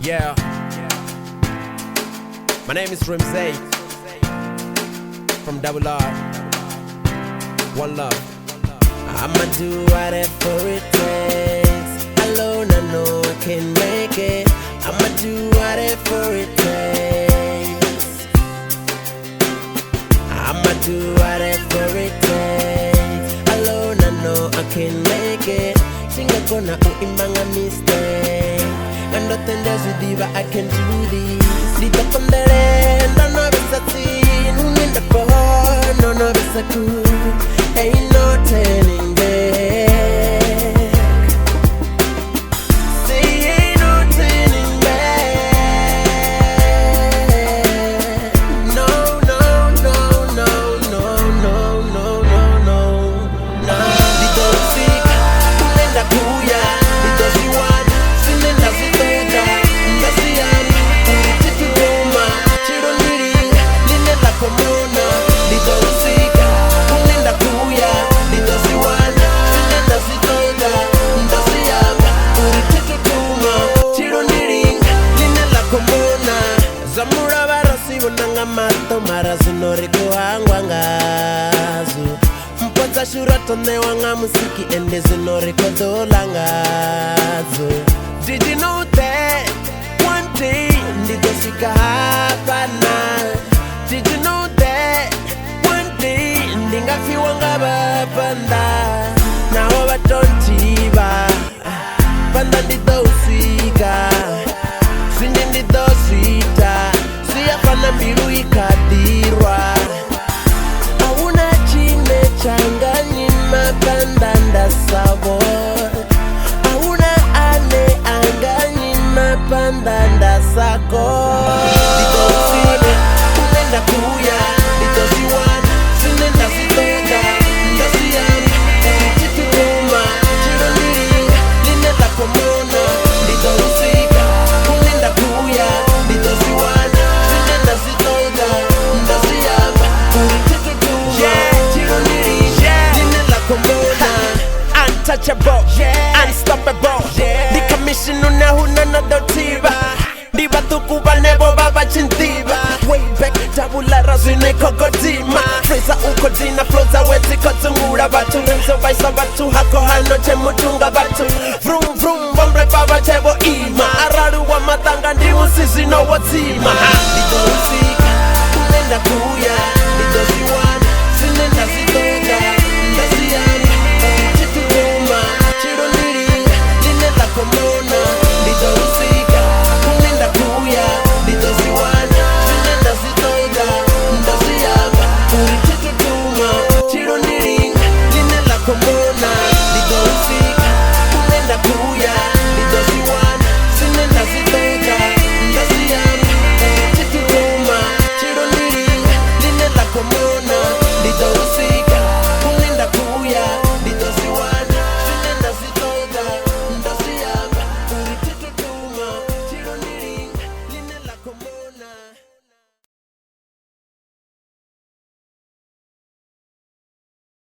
Yeah. My name is Ramsey from Double R. One love. I'ma do whatever it takes. Alone I know I can make it. I'ma do whatever it takes. I'ma do whatever it takes. Alone I know I can make it. Singakona uimbanga mistake. And nothing there's a diva, I can do this. Dito pandere, no besati. Nuninda po, no besaku. Ain't no turning back. Say ain't no turning back. No. Dito sick, unenda kuya. Dito siwan, sinenda sitoga. Ndasiam, unititu roma. Chiro niri, linenda komona. Dito sick, unenda kuya. Dito siwan, sinenda sitoga. Ndasiam, unititu roma. Chiro niri, linenda komona. Zamura barasi bonanga mato marazunori kuangwa ngazu. Mponza shurato newanga musiki ende zinori kodola ngazu. Did you know that one day ndidosika hapa na? Did you know that one day ndingafiwanga babanda? Naho batontiba banda ndidosika swinde ndidosita siyafana mbilu ikadirwa. Auna chine changanyi mapandanda sabo. Auna ane anganyi mapandanda sako. Dito usine, unenda kuya. Dito siwan, sinenda sitoga. Ndasiyam, unititu roma. Chiro niri, linenda komona. Dito usika, unenda kuya. Dito siwan, sinenda sitoga. Ndasiyam, unititu roma. Chiro niri, linenda komona. Untouchable, unstoppable. The commission unahuna no dotiba. Diba tukuba nebo baba chintiba. Way back, tabula razine kokotima. Freza ukodina, floza weti kotungura batu. Renzo baisa batu, hako hano chemutunga batu. Vroom vroom, bombre baba chebo ima. Araru wa matanga ndimu sisi no watima.